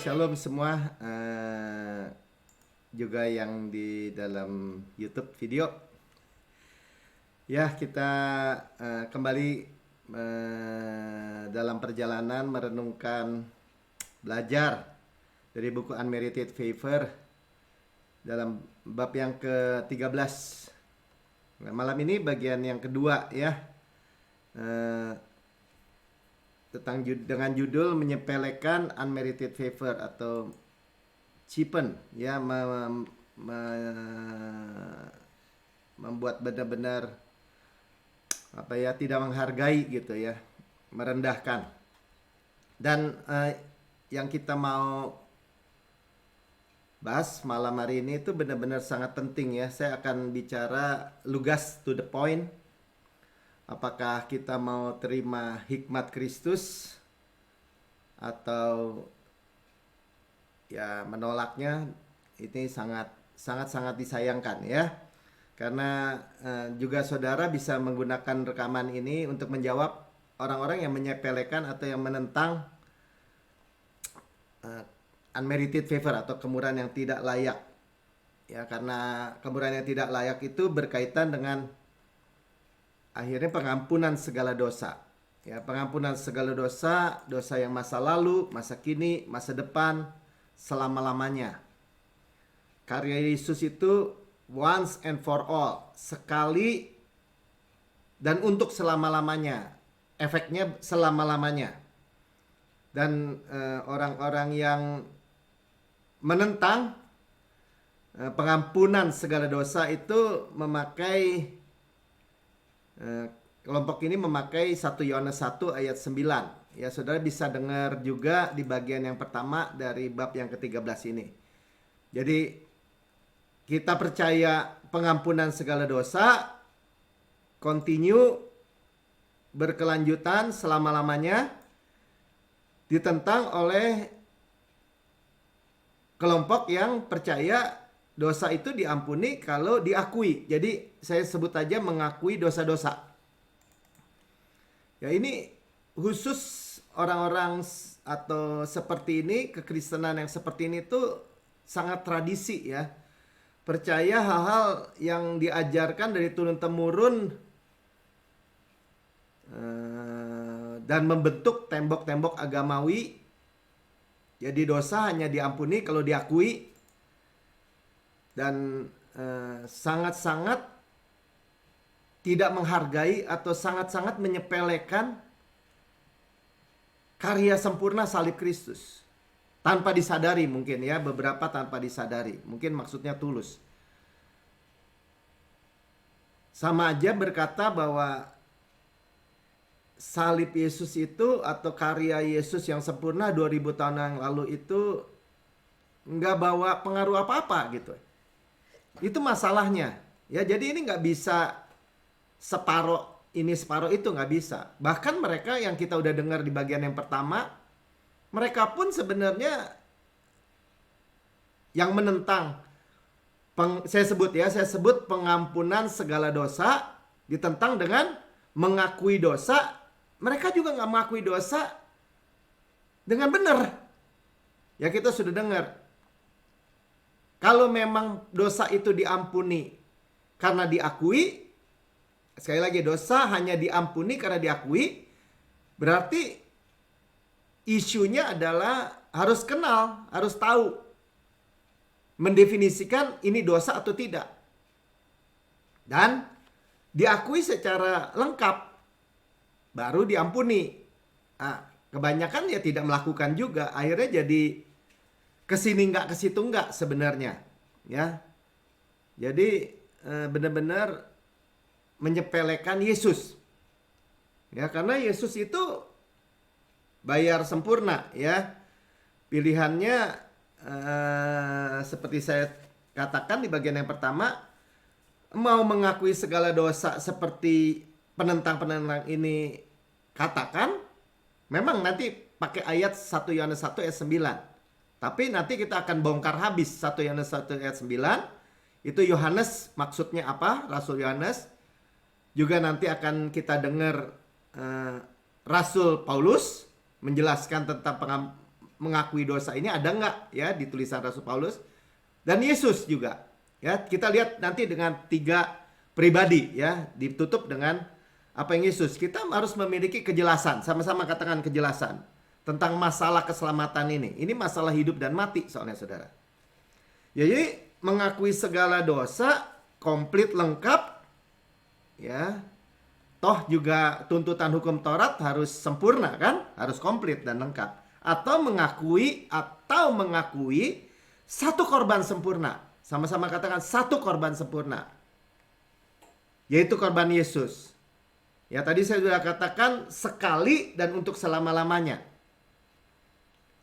Shalom semua, juga yang di dalam YouTube video. Ya, kita kembali dalam perjalanan merenungkan, belajar dari buku Unmerited Favor dalam bab yang ke-13. Nah, malam ini bagian yang kedua ya. Dengan judul menyepelekan unmerited favor atau cheapen ya, membuat benar-benar tidak menghargai gitu ya, merendahkan. Dan yang kita mau bahas malam hari ini itu benar-benar sangat penting ya. Saya akan bicara lugas, to the point. Apakah kita mau terima hikmat Kristus atau ya menolaknya? Ini sangat disayangkan ya. Karena juga saudara bisa menggunakan rekaman ini untuk menjawab orang-orang yang menyepelekan atau yang menentang unmerited favor atau kemurahan yang tidak layak. Ya, karena kemurahan yang tidak layak itu berkaitan dengan akhirnya pengampunan segala dosa. Ya, pengampunan segala dosa, dosa yang masa lalu, masa kini, masa depan, selama-lamanya. Karya Yesus itu once and for all, sekali dan untuk selama-lamanya. Efeknya selama-lamanya. Dan orang-orang yang menentang pengampunan segala dosa itu memakai kelompok ini memakai 1 Yohanes 1 ayat 9. Ya, saudara bisa dengar juga di bagian yang pertama dari bab yang ke-13 ini. Jadi kita percaya pengampunan segala dosa continue, berkelanjutan selama-lamanya, ditentang oleh kelompok yang percaya dosa itu diampuni kalau diakui. Jadi saya sebut aja mengakui dosa-dosa. Ya, ini khusus orang-orang atau seperti ini, kekristenan yang seperti ini tuh sangat tradisi ya. Percaya hal-hal yang diajarkan dari turun-temurun dan membentuk tembok-tembok agamawi. Jadi dosa hanya diampuni kalau diakui. Dan sangat-sangat tidak menghargai atau sangat-sangat menyepelekan karya sempurna salib Kristus. Tanpa disadari mungkin ya, beberapa tanpa disadari. Mungkin maksudnya tulus. Sama aja berkata bahwa salib Yesus itu atau karya Yesus yang sempurna 2000 tahun yang lalu itu nggak bawa pengaruh apa-apa gitu. Itu masalahnya. Ya, jadi ini nggak bisa separoh ini separoh itu, nggak bisa. Bahkan mereka yang kita udah dengar di bagian yang pertama, mereka pun sebenarnya yang menentang saya sebut pengampunan segala dosa ditentang dengan mengakui dosa. Mereka juga nggak mengakui dosa dengan benar. Ya, kita sudah dengar. Kalau memang dosa itu diampuni karena diakui, sekali lagi dosa hanya diampuni karena diakui, berarti isunya adalah harus kenal, harus tahu, mendefinisikan ini dosa atau tidak. Dan diakui secara lengkap, baru diampuni. Nah, kebanyakan ya tidak melakukan juga, akhirnya jadi kesini enggak, kesitu enggak sebenarnya, ya. Jadi benar-benar menyepelekan Yesus, ya, karena Yesus itu bayar sempurna, ya. Pilihannya seperti saya katakan di bagian yang pertama, mau mengakui segala dosa seperti penentang-penentang ini katakan, memang nanti pakai ayat 1 Yohanes 1 ayat 9. Tapi nanti kita akan bongkar habis 1 Yohanes 1 ayat 9. Itu Yohanes maksudnya apa? Rasul Yohanes. Juga nanti akan kita dengar Rasul Paulus menjelaskan tentang mengakui dosa ini ada nggak ya di tulisan Rasul Paulus? Dan Yesus juga. Ya, kita lihat nanti dengan 3 pribadi ya, ditutup dengan apa yang Yesus. Kita harus memiliki kejelasan, sama-sama katakan kejelasan tentang masalah keselamatan ini. Ini masalah hidup dan mati soalnya saudara. Ya, jadi mengakui segala dosa komplit lengkap ya. Toh juga tuntutan hukum Taurat harus sempurna kan? Harus komplit dan lengkap. Atau mengakui satu korban sempurna. Sama-sama katakan satu korban sempurna. Yaitu korban Yesus. Ya tadi saya sudah katakan sekali dan untuk selama-lamanya.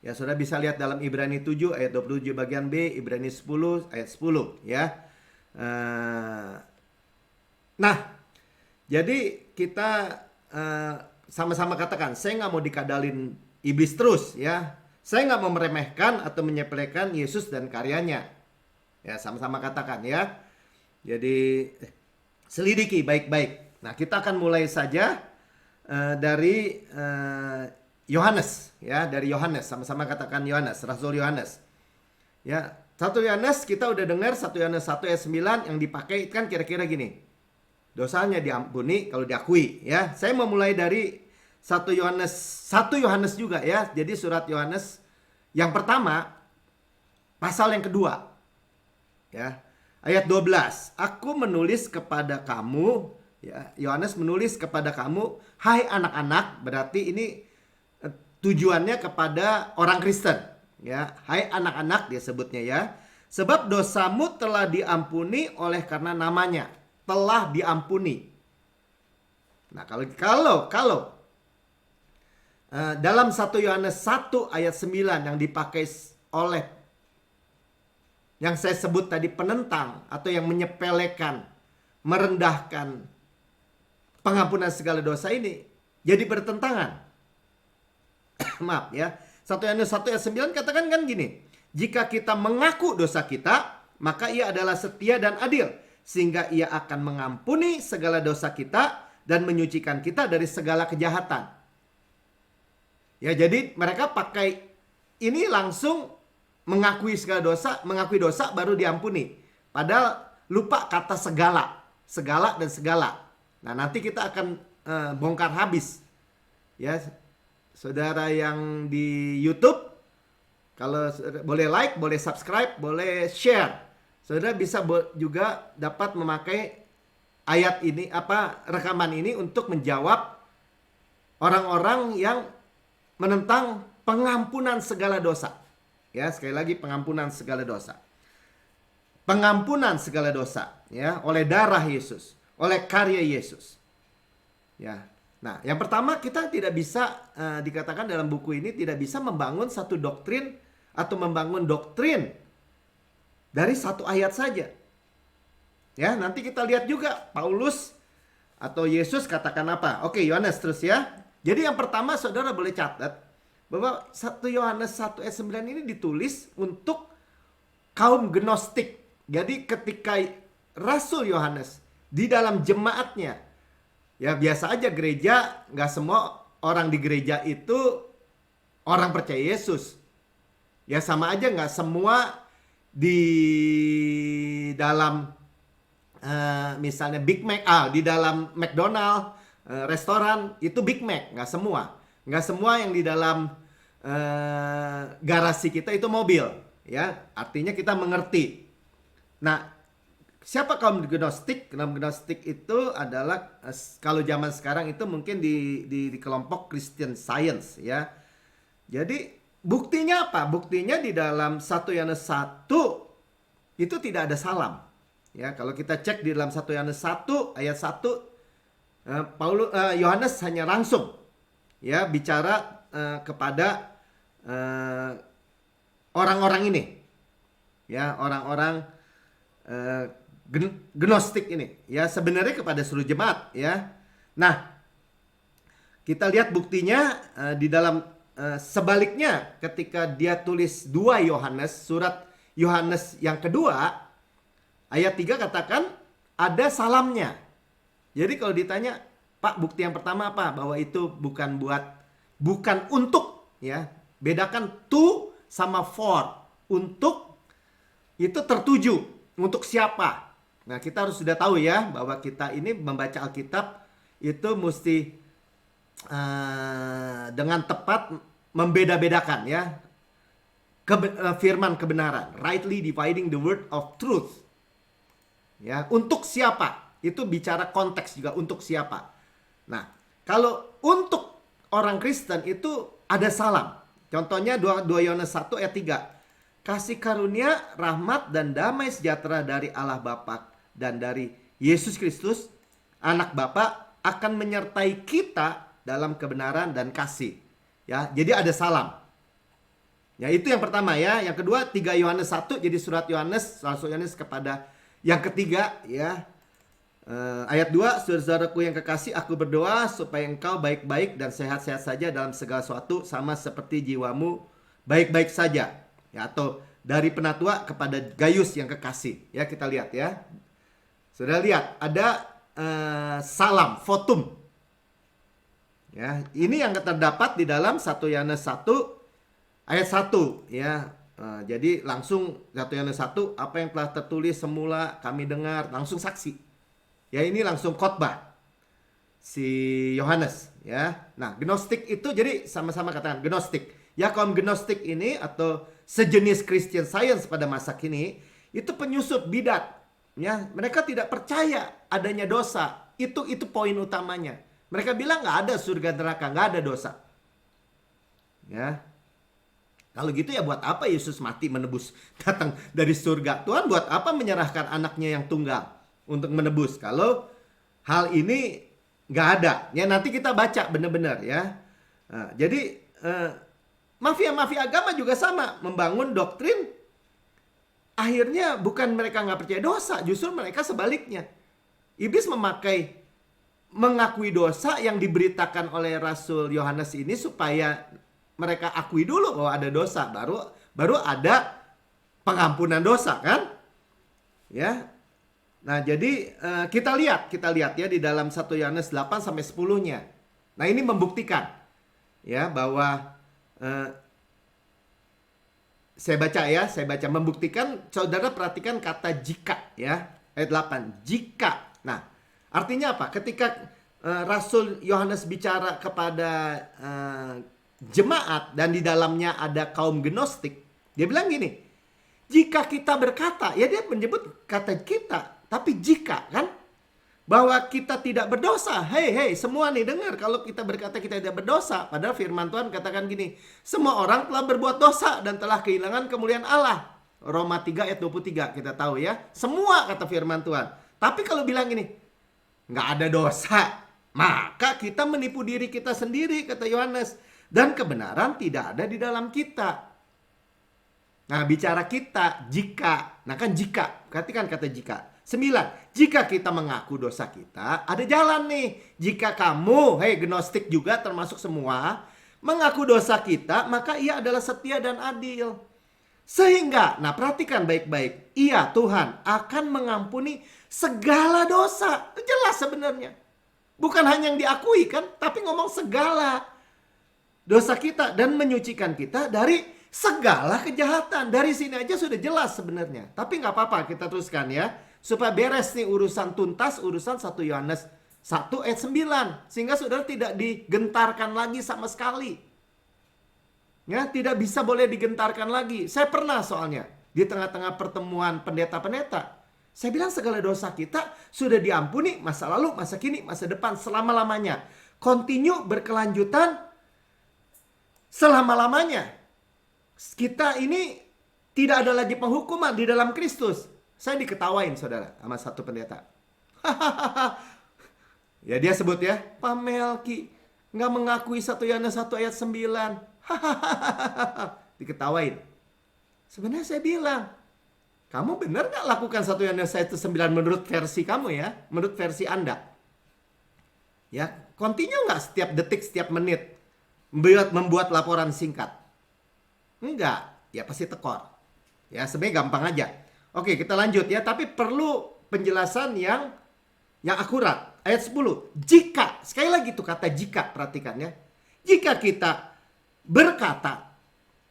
Ya saudara bisa lihat dalam Ibrani 7 ayat 27 bagian B, Ibrani 10 ayat 10 ya. Nah, jadi kita sama-sama katakan, saya nggak mau dikadalin iblis terus ya. Saya nggak mau meremehkan atau menyepelekan Yesus dan karyanya. Ya sama-sama katakan ya. Jadi selidiki baik-baik. Nah kita akan mulai saja dari Yohanes ya, dari Yohanes, sama-sama katakan Yohanes, Rasul Yohanes. Ya, 1 Yohanes kita udah dengar 1 Yohanes 1 ayat 9 yang dipakai kan kira-kira gini. Dosanya diampuni kalau diakui ya. Saya mau mulai dari 1 Yohanes juga ya. Jadi surat Yohanes yang pertama pasal yang kedua. Ya. Ayat 12. Aku menulis kepada kamu ya, Yohanes menulis kepada kamu, hai anak-anak, berarti ini tujuannya kepada orang Kristen ya. Hai anak-anak dia sebutnya ya. Sebab dosamu telah diampuni oleh karena namanya. Telah diampuni. Nah, kalau dalam 1 Yohanes 1 ayat 9 yang dipakai oleh yang saya sebut tadi penentang atau yang menyepelekan, merendahkan pengampunan segala dosa ini jadi bertentangan. Maaf ya. 1 Yohanes 1 ayat 9 katakan kan gini. Jika kita mengaku dosa kita, maka ia adalah setia dan adil. Sehingga ia akan mengampuni segala dosa kita dan menyucikan kita dari segala kejahatan. Ya jadi mereka pakai ini langsung mengakui segala dosa, mengakui dosa baru diampuni. Padahal lupa kata segala. Segala dan segala. Nah nanti kita akan bongkar habis. Ya saudara yang di YouTube, kalau boleh like, boleh subscribe, boleh share. Saudara bisa juga dapat memakai ayat ini, rekaman ini untuk menjawab orang-orang yang menentang pengampunan segala dosa. Ya, sekali lagi pengampunan segala dosa. Pengampunan segala dosa ya oleh darah Yesus, oleh karya Yesus. Ya. Nah, yang pertama kita tidak bisa dikatakan dalam buku ini tidak bisa membangun satu doktrin atau membangun doktrin dari satu ayat saja. Ya, nanti kita lihat juga Paulus atau Yesus katakan apa. Oke, Yohanes terus ya. Jadi yang pertama saudara boleh catat bahwa 1 Yohanes 1 ayat 9 ini ditulis untuk kaum Gnostik. Jadi ketika Rasul Yohanes di dalam jemaatnya, ya biasa aja gereja, nggak semua orang di gereja itu orang percaya Yesus. Ya sama aja nggak semua di dalam misalnya Big Mac, di dalam McDonald restoran itu Big Mac, nggak semua yang di dalam garasi kita itu mobil, ya artinya kita mengerti. Nah, siapa kaum Gnostik? Kaum Gnostik itu adalah kalau zaman sekarang itu mungkin di kelompok Christian Science, ya. Jadi buktinya apa? Buktinya di dalam 1 Yohanes 1 itu tidak ada salam. Ya, kalau kita cek di dalam 1 Yohanes 1 ayat 1 Yohanes hanya langsung ya bicara kepada orang-orang ini. Ya, orang-orang Gnostik ini. Ya, sebenarnya kepada seluruh jemaat ya. Nah, kita lihat buktinya di dalam sebaliknya ketika dia tulis 2 Yohanes, surat Yohanes yang kedua, ayat 3 katakan ada salamnya. Jadi kalau ditanya, Pak, bukti yang pertama apa? Bahwa itu bukan untuk, ya. Bedakan to sama for. Untuk itu tertuju. Untuk siapa? Nah, kita harus sudah tahu ya bahwa kita ini membaca Alkitab itu mesti dengan tepat membeda-bedakan ya. Firman kebenaran. Rightly dividing the word of truth. Ya, untuk siapa? Itu bicara konteks juga, untuk siapa. Nah, kalau untuk orang Kristen itu ada salam. Contohnya 2 Yohanes 1 ayat 3. Kasih karunia, rahmat dan damai sejahtera dari Allah Bapa dan dari Yesus Kristus, anak Bapa, akan menyertai kita dalam kebenaran dan kasih. Ya, jadi ada salam. Ya, itu yang pertama ya. Yang kedua 3 Yohanes 1 jadi surat Yohanes kepada yang ketiga ya. Ayat 2, saudaraku yang kekasih, aku berdoa supaya engkau baik-baik dan sehat-sehat saja dalam segala sesuatu, sama seperti jiwamu baik-baik saja. Ya, atau dari penatua kepada Gaius yang kekasih. Ya, kita lihat ya. Sudah lihat, ada salam, votum. Ya, ini yang terdapat di dalam 1 Yohanes 1 ayat 1 ya. Jadi langsung 1 Yohanes 1, apa yang telah tertulis semula kami dengar, langsung saksi. Ya, ini langsung khotbah si Yohanes ya. Nah, Gnostik itu jadi sama-sama katakan Gnostik. Ya, kaum Gnostik ini atau sejenis Christian Science pada masa kini itu penyusup bidat. Ya, mereka tidak percaya adanya dosa. Itu poin utamanya. Mereka bilang nggak ada surga neraka, nggak ada dosa. Ya. Kalau gitu ya buat apa Yesus mati menebus datang dari surga? Tuhan buat apa menyerahkan anaknya yang tunggal untuk menebus kalau hal ini nggak ada? Ya, nanti kita baca benar-benar ya. Nah, jadi mafia-mafia agama juga sama, membangun doktrin. Akhirnya bukan mereka nggak percaya dosa, justru mereka sebaliknya. Iblis mengakui dosa yang diberitakan oleh Rasul Yohanes ini supaya mereka akui dulu bahwa ada dosa, baru ada pengampunan dosa kan? Ya. Nah, jadi kita lihat ya di dalam 1 Yohanes 8 sampai 10-nya. Nah, ini membuktikan ya bahwa saya baca membuktikan. Saudara perhatikan kata jika ya, ayat 8. Jika. Nah, artinya apa? Ketika Rasul Yohanes bicara kepada jemaat dan di dalamnya ada kaum Gnostik, dia bilang gini, jika kita berkata, ya dia menyebut kata kita, tapi jika kan, bahwa kita tidak berdosa. Hei, semua nih dengar, kalau kita berkata kita tidak berdosa, padahal firman Tuhan katakan gini, semua orang telah berbuat dosa dan telah kehilangan kemuliaan Allah. Roma 3 ayat 23 kita tahu ya. Semua kata firman Tuhan. Tapi kalau bilang gini, nggak ada dosa, maka kita menipu diri kita sendiri, kata Yohanes. Dan kebenaran tidak ada di dalam kita. Nah, bicara kita, jika. Nah, kan jika. Perhatikan kata jika. 9. Jika kita mengaku dosa kita, ada jalan nih. Jika kamu, Gnostik juga termasuk semua, mengaku dosa kita, maka ia adalah setia dan adil. Sehingga, nah perhatikan baik-baik. Ia, Tuhan, akan mengampuni segala dosa. Jelas sebenarnya. Bukan hanya yang diakui kan, tapi ngomong segala dosa kita dan menyucikan kita dari segala kejahatan. Dari sini aja sudah jelas sebenarnya. Tapi nggak apa-apa, kita teruskan ya. Supaya beres nih urusan tuntas, urusan 1 Yohanes 1 ayat 9. Sehingga saudara tidak digentarkan lagi sama sekali. Ya, tidak bisa boleh digentarkan lagi. Saya pernah soalnya di tengah-tengah pertemuan pendeta-pendeta. Saya bilang segala dosa kita sudah diampuni masa lalu, masa kini, masa depan, selama-lamanya. Continue, berkelanjutan, selama-lamanya. Kita ini tidak ada lagi penghukuman di dalam Kristus. Saya diketawain saudara sama satu pendeta. Ya dia sebut ya, Pak Melki nggak mengakui 1 Yohanes 1 ayat 9. Diketawain. Sebenarnya saya bilang, kamu benar nggak lakukan 1 Yohanes 1 ayat 9 menurut versi kamu ya, menurut versi Anda? Ya, continue nggak setiap detik, setiap menit membuat laporan singkat? Enggak, ya pasti tekor. Ya sebenarnya gampang aja. Oke, kita lanjut ya, tapi perlu penjelasan yang akurat. Ayat 10, jika, sekali lagi tuh kata jika, perhatikan ya. Jika kita berkata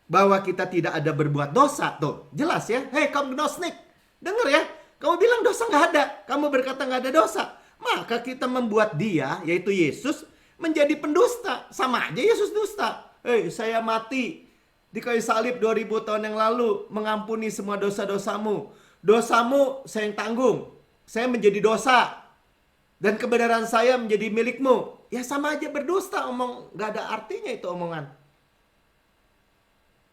bahwa kita tidak ada berbuat dosa. Tuh, jelas ya. Hei kaum gnostik, dengar ya. Kamu bilang dosa nggak ada. Kamu berkata nggak ada dosa. Maka kita membuat dia, yaitu Yesus, menjadi pendusta. Sama aja Yesus dusta. Hei, saya mati di kayu salib 2000 tahun yang lalu, mengampuni semua dosa-dosamu. Dosamu saya yang tanggung. Saya menjadi dosa. Dan kebenaran saya menjadi milikmu. Ya sama aja berdusta, nggak ada artinya itu omongan.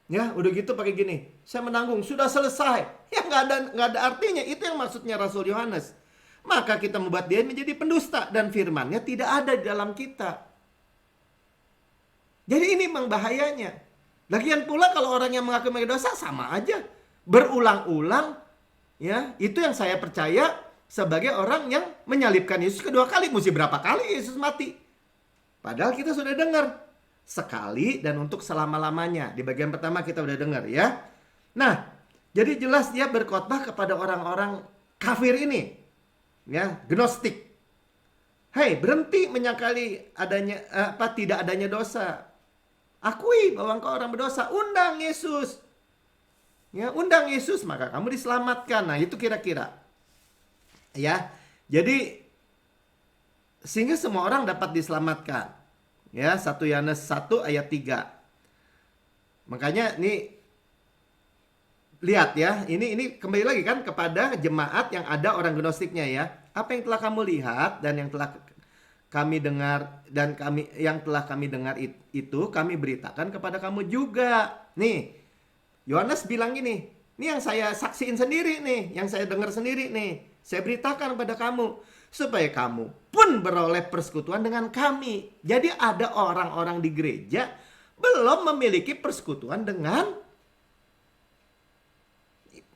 Ya udah gitu pakai gini, saya menanggung, sudah selesai. Ya nggak ada artinya. Itu yang maksudnya Rasul Yohanes. Maka kita membuat dia menjadi pendusta. Dan firmannya tidak ada di dalam kita. Jadi ini memang bahayanya. Lagian pula kalau orang yang mengaku dosa sama aja. Berulang-ulang. Ya, itu yang saya percaya sebagai orang yang menyalibkan Yesus kedua kali. Mesti berapa kali Yesus mati? Padahal kita sudah dengar. Sekali dan untuk selama-lamanya. Di bagian pertama kita udah dengar ya. Nah, jadi jelas dia berkhotbah kepada orang-orang kafir ini. Ya, gnostik. Hei, berhenti menyangkali tidak adanya dosa. Akui bahwa engkau orang berdosa. Undang Yesus. Ya, undang Yesus maka kamu diselamatkan. Nah, itu kira-kira. Ya. Jadi sehingga semua orang dapat diselamatkan. Ya, 1 Yohanes 1 ayat 3. Makanya ini lihat ya, ini kembali lagi kan kepada jemaat yang ada orang gnostiknya ya. Apa yang telah kamu lihat dan yang telah kami dengar dan yang telah kami dengar itu kami beritakan kepada kamu juga. Nih, Yohanes bilang gini, ini yang saya saksiin sendiri nih, yang saya dengar sendiri nih. Saya beritakan kepada kamu supaya kamu pun beroleh persekutuan dengan kami. Jadi ada orang-orang di gereja belum memiliki persekutuan dengan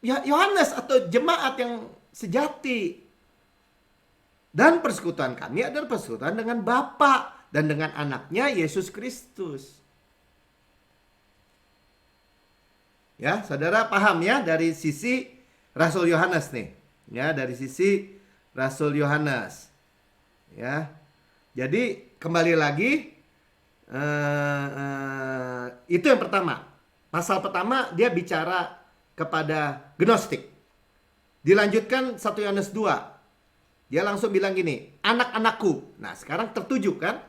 Yohanes atau jemaat yang sejati. Dan persekutuan kami adalah persekutuan dengan Bapa dan dengan anaknya Yesus Kristus. Ya, saudara paham ya dari sisi Rasul Yohanes nih. Ya, dari sisi Rasul Yohanes. Ya. Jadi kembali lagi itu yang pertama. Pasal pertama dia bicara kepada gnostik. Dilanjutkan 1 Yohanes 2. Dia langsung bilang gini, anak-anakku. Nah, sekarang tertuju kan?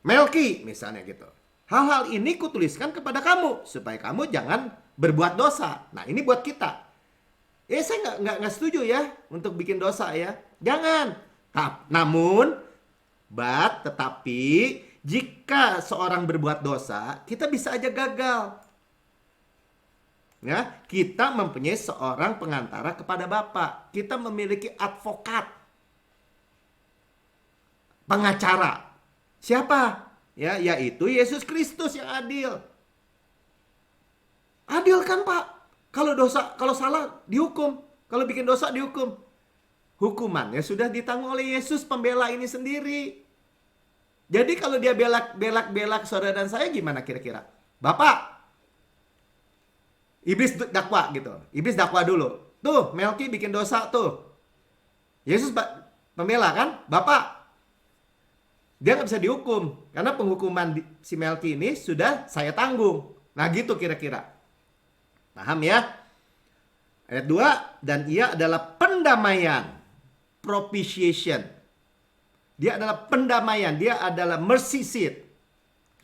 Melki misalnya gitu. Hal-hal ini kutuliskan kepada kamu supaya kamu jangan berbuat dosa. Nah, ini buat kita. Saya nggak setuju ya untuk bikin dosa ya. Jangan. Tetapi jika seorang berbuat dosa, kita bisa aja gagal. Ya, kita mempunyai seorang pengantara kepada Bapa. Kita memiliki advokat. Pengacara. Siapa? Ya, yaitu Yesus Kristus yang adil. Adil kan, Pak? Kalau salah dihukum, kalau bikin dosa dihukum. Hukumannya sudah ditanggung oleh Yesus pembela ini sendiri. Jadi kalau dia belak saudara dan saya gimana kira-kira? Bapak, iblis dakwa gitu. Iblis dakwa dulu. Tuh, Melki bikin dosa tuh. Yesus pembela kan? Bapak, dia nggak bisa dihukum karena penghukuman si Melki ini sudah saya tanggung. Nah gitu kira-kira. Paham ya? Ayat 2, dan ia adalah pendamaian. Propitiation. Dia adalah pendamaian. Dia adalah mercy seat.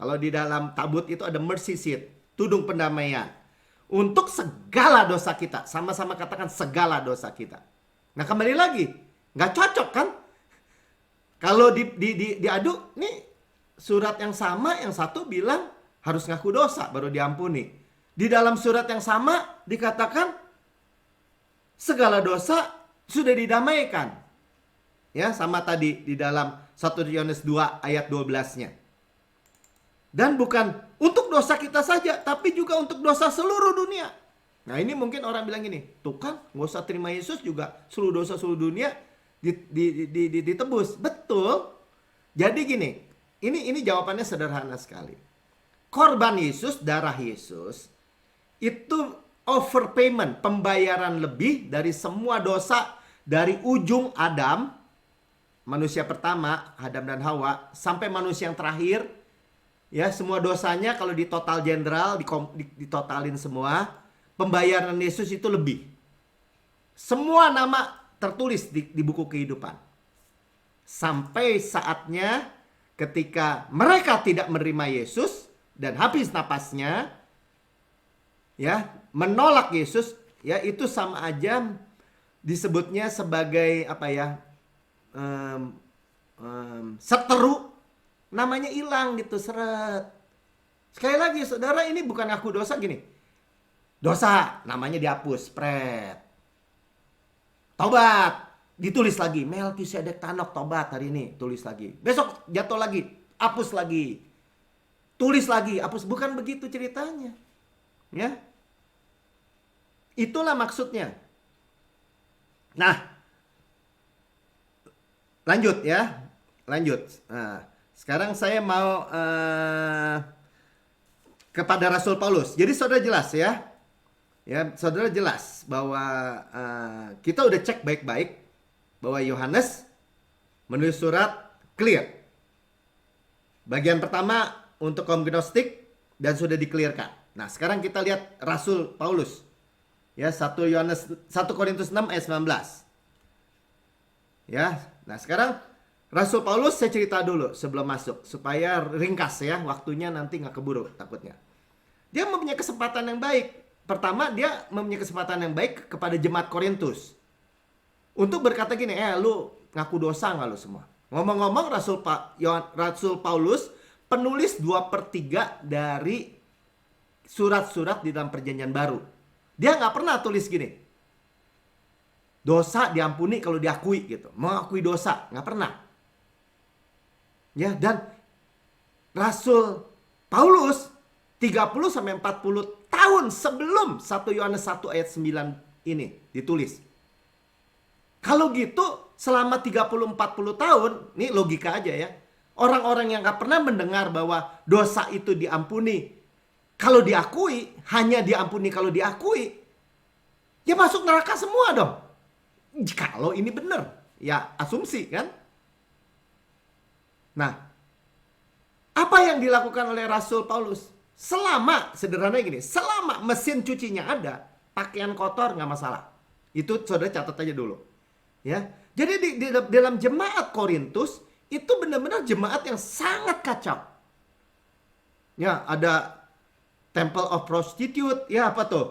Kalau di dalam tabut itu ada mercy seat. Tudung pendamaian. Untuk segala dosa kita. Sama-sama katakan segala dosa kita. Nah kembali lagi. Nggak cocok kan? Kalau diadu, nih surat yang sama, yang satu bilang harus ngaku dosa baru diampuni. Di dalam surat yang sama dikatakan segala dosa sudah didamaikan. Ya, sama tadi di dalam 1 Yohanes 2 ayat 12-nya. Dan bukan untuk dosa kita saja, tapi juga untuk dosa seluruh dunia. Nah ini mungkin orang bilang gini, tuh kan nggak usah terima Yesus juga seluruh dosa seluruh dunia ditebus. Betul. Jadi gini, ini jawabannya sederhana sekali. Korban Yesus, darah Yesus itu overpayment, pembayaran lebih dari semua dosa dari ujung Adam, manusia pertama, Adam dan Hawa, sampai manusia yang terakhir Ya, semua dosanya kalau di total general, ditotalin semua, pembayaran Yesus itu lebih. Semua nama tertulis di buku kehidupan. Sampai saatnya ketika mereka tidak menerima Yesus dan habis napasnya, ya, menolak Yesus, ya itu sama aja disebutnya sebagai apa ya? Seteru, namanya hilang gitu, seret. Sekali lagi saudara, ini bukan aku dosa gini. Dosa, namanya dihapus, pret. Tobat, ditulis lagi. Melkisedek Tanok tobat hari ini, tulis lagi. Besok jatuh lagi, hapus lagi. Tulis lagi, hapus. Bukan begitu ceritanya. Ya. Itulah maksudnya. Nah, lanjut ya. Lanjut. Nah, sekarang saya mau kepada Rasul Paulus. Jadi saudara jelas ya. Ya, saudara jelas bahwa kita udah cek baik-baik bahwa Yohanes menulis surat clear. Bagian pertama untuk kaum Gnostik dan sudah di-clearkan. Nah, sekarang kita lihat Rasul Paulus. Ya, 1 Korintus 6 ayat 19. Ya. Nah, sekarang Rasul Paulus saya cerita dulu sebelum masuk supaya ringkas ya, waktunya nanti nggak keburu takutnya. Dia mempunyai kesempatan yang baik. Pertama, dia mempunyai kesempatan yang baik kepada jemaat Korintus untuk berkata gini, lu ngaku dosa nggak lu semua? Ngomong-ngomong, Rasul Paulus penulis 2/3 dari surat-surat di dalam perjanjian baru. Dia nggak pernah tulis gini, dosa diampuni kalau diakui gitu. Mengakui dosa, nggak pernah. Ya, dan Rasul Paulus 30-40 tahun sebelum 1 Yohanes 1 ayat 9 ini ditulis. Kalau gitu selama 30-40 tahun, ini logika aja ya. Orang-orang yang gak pernah mendengar bahwa dosa itu diampuni kalau diakui, hanya diampuni kalau diakui, ya masuk neraka semua dong. Kalau ini benar, ya asumsi kan. Nah, apa yang dilakukan oleh Rasul Paulus? Selama, sederhananya gini, selama mesin cucinya ada, pakaian kotor nggak masalah. Itu saudara catat aja dulu. Ya, jadi di dalam jemaat Korintus, itu benar-benar jemaat yang sangat kacau. Ya, ada Temple of Prostitute, ya apa tuh?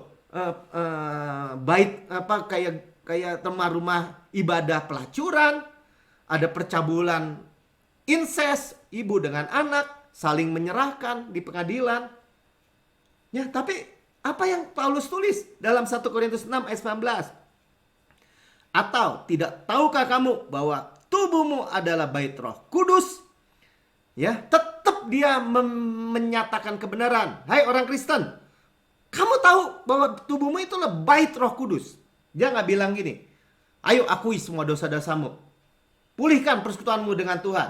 Bait apa kayak rumah ibadah pelacuran, ada percabulan incest, ibu dengan anak saling menyerahkan di pengadilan. Ya, tapi apa yang Paulus tulis dalam 1 Korintus 6 ayat 19? Atau tidak tahukah kamu bahwa tubuhmu adalah bait Roh Kudus? Ya, tetap dia menyatakan kebenaran. Hai orang Kristen, kamu tahu bahwa tubuhmu itulah bait Roh Kudus. Dia nggak bilang gini, ayo akui semua dosa-dosamu, pulihkan persekutuanmu dengan Tuhan,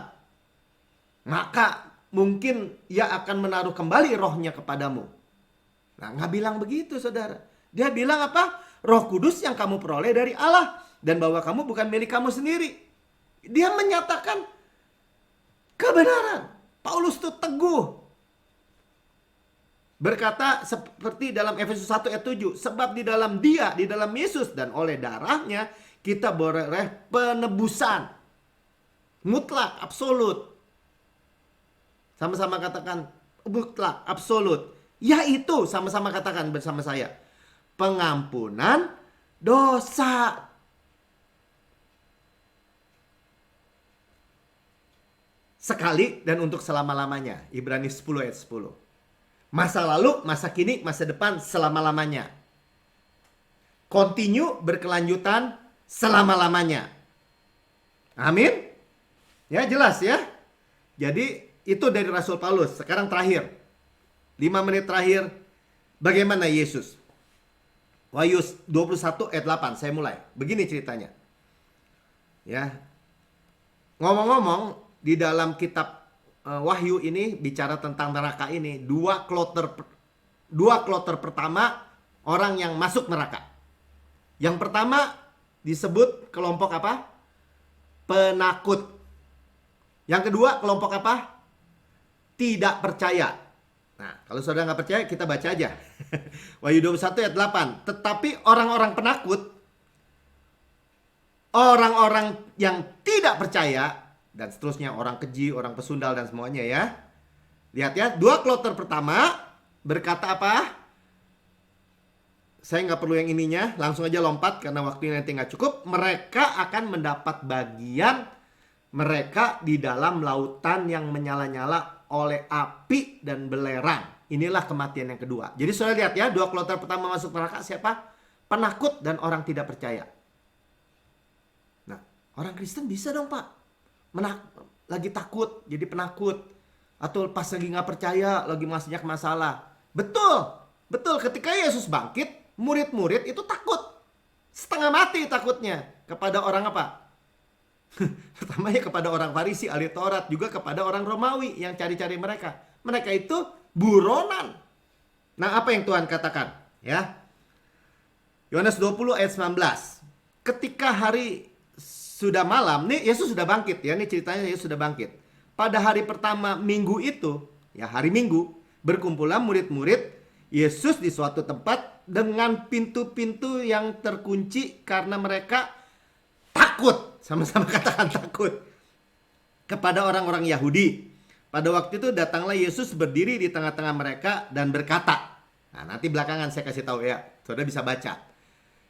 maka mungkin ia akan menaruh kembali rohnya kepadamu. Nah, nggak bilang begitu saudara. Dia bilang apa? Roh Kudus yang kamu peroleh dari Allah, dan bahwa kamu bukan milik kamu sendiri. Dia menyatakan kebenaran. Paulus itu teguh. Berkata seperti dalam Efesus 1 ayat 7. Sebab di dalam dia, di dalam Yesus dan oleh darahnya, kita beroleh penebusan. Mutlak, absolut. Sama-sama katakan mutlak, absolut. Yaitu, sama-sama katakan bersama saya, pengampunan dosa. Sekali dan untuk selama-lamanya. Ibrani 10 ayat 10. Masa lalu, masa kini, masa depan, selama-lamanya. Continue, berkelanjutan, selama-lamanya. Amin. Ya, jelas ya. Jadi itu dari Rasul Paulus. Sekarang terakhir, 5 menit terakhir, bagaimana Yesus? Wahyu 21 ayat 8, saya mulai. Begini ceritanya. Ya. Ngomong-ngomong, di dalam kitab Wahyu ini bicara tentang neraka ini, dua kloter pertama orang yang masuk neraka. Yang pertama disebut kelompok apa? Penakut. Yang kedua kelompok apa? tidak percaya. Nah, kalau saudara nggak percaya, kita baca aja. Wahyu 21 ayat 8. Tetapi orang-orang penakut, orang-orang yang tidak percaya, dan seterusnya, orang keji, orang pesundal, dan semuanya ya. Lihat ya, 2 kloter pertama berkata apa? Saya nggak perlu yang ininya, langsung aja lompat karena waktunya nanti nggak cukup. Mereka akan mendapat bagian mereka di dalam lautan yang menyala-nyala oleh api dan belerang. Inilah kematian yang kedua. Jadi saudara lihat ya, 2 kloter pertama masuk neraka siapa? Penakut dan orang tidak percaya. Nah, orang Kristen bisa dong Pak. Lagi takut, jadi penakut. Atau pas lagi nggak percaya, lagi masih banyak masalah. Betul, betul. Ketika Yesus bangkit, murid-murid itu takut. Setengah mati takutnya. Kepada orang apa? Pertamanya kepada orang Farisi, ahli Taurat. Juga kepada orang Romawi yang cari-cari mereka. Mereka itu buronan. Nah, apa yang Tuhan katakan? Ya, Yohanes 20 ayat 19. Ketika hari sudah malam, nih Yesus sudah bangkit ya. Ini ceritanya Yesus sudah bangkit. Pada hari pertama minggu itu, ya hari Minggu, berkumpulan murid-murid Yesus di suatu tempat dengan pintu-pintu yang terkunci karena mereka takut. Sama-sama katakan takut. Kepada orang-orang Yahudi. Pada waktu itu datanglah Yesus berdiri di tengah-tengah mereka dan berkata. Nah, nanti belakangan saya kasih tahu ya. Saudara bisa baca.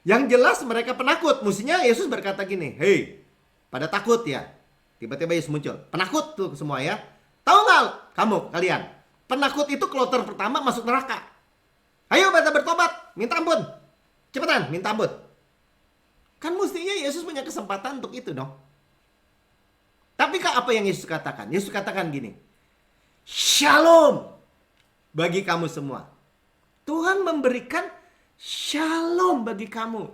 Yang jelas mereka penakut. Mestinya Yesus berkata gini. Hei, pada takut ya. Tiba-tiba Yesus muncul. Penakut tuh semua ya. Tahu nggak kamu, kalian? Penakut itu kloter pertama masuk neraka. Ayo pada bertobat, minta ampun. Cepetan, minta ampun. Kan mestinya Yesus punya kesempatan untuk itu dong. Tapi apa yang Yesus katakan? Yesus katakan gini. Shalom bagi kamu semua. Tuhan memberikan shalom bagi kamu.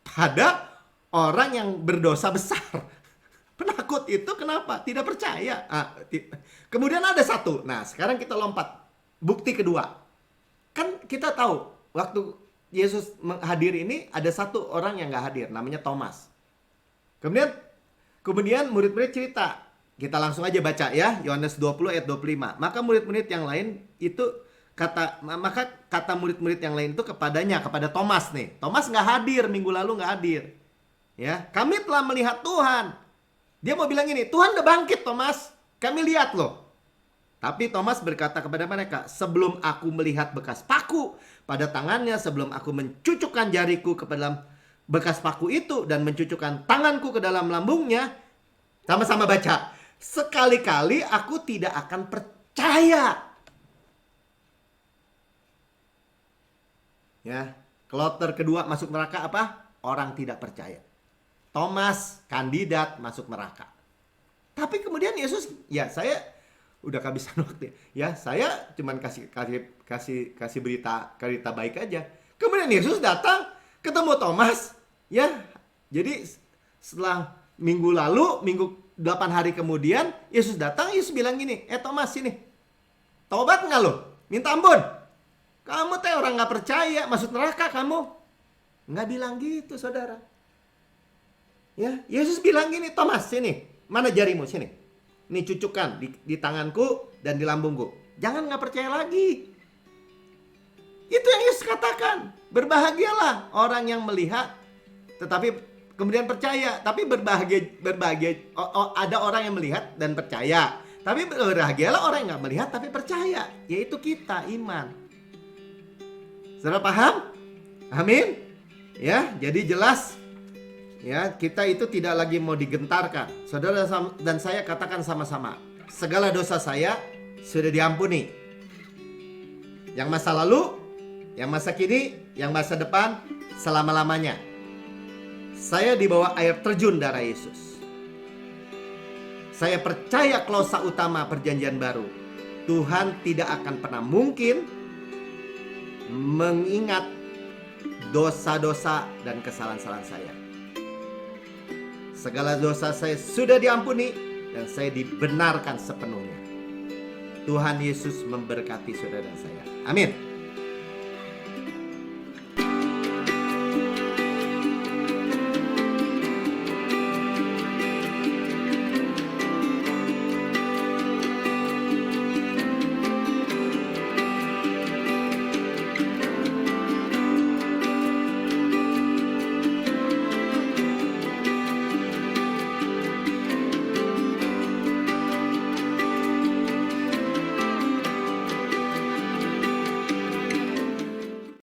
Pada orang yang berdosa besar. Penakut itu kenapa? Tidak percaya. Kemudian ada satu. Nah, sekarang kita lompat. Bukti kedua. Kan kita tahu waktu Yesus hadir ini ada satu orang yang nggak hadir. Namanya Thomas. Kemudian murid-murid cerita. Kita langsung aja baca ya. Yohanes 20 ayat 25. Maka murid-murid yang lain itu kata murid-murid yang lain itu kepada Thomas nih. Thomas nggak hadir, minggu lalu nggak hadir. Ya, kami telah melihat Tuhan. Dia mau bilang ini, Tuhan udah bangkit Thomas. Kami lihat loh. Tapi Thomas berkata kepada mereka, sebelum aku melihat bekas paku pada tangannya, sebelum aku mencucukkan jariku ke dalam bekas paku itu dan mencucukkan tanganku ke dalam lambungnya, sama-sama baca, sekali-kali aku tidak akan percaya. Ya, kloter kedua masuk neraka apa? Orang tidak percaya. Thomas kandidat masuk neraka. Tapi kemudian Yesus, ya saya udah kehabisan waktu ya, saya cuman kasih berita baik aja. Kemudian Yesus datang ketemu Thomas ya. Jadi setelah minggu 8 hari kemudian Yesus datang. Yesus bilang gini, Thomas sini, tobat nggak lo? Minta ampun. Kamu teh orang nggak percaya, masuk neraka kamu. Nggak bilang gitu saudara ya. Yesus bilang gini, Thomas sini, mana jarimu sini. Ini cucukkan di tanganku dan di lambungku. Jangan nggak percaya lagi. Itu yang Yesus katakan. Berbahagialah orang yang melihat tetapi kemudian percaya. Tapi berbahagia ada orang yang melihat dan percaya. Tapi berbahagialah orang yang nggak melihat tapi percaya. Yaitu kita, iman. Saudara paham? Amin. Ya, jadi jelas. Ya, kita itu tidak lagi mau digentarkan. Saudara dan saya katakan sama-sama, segala dosa saya sudah diampuni. Yang masa lalu, yang masa kini, yang masa depan, selama-lamanya. Saya di bawah air terjun darah Yesus. Saya percaya klausa utama perjanjian baru. Tuhan tidak akan pernah mungkin mengingat dosa-dosa dan kesalahan-kesalahan saya. Segala dosa saya sudah diampuni dan saya dibenarkan sepenuhnya. Tuhan Yesus memberkati saudara dan saya. Amin.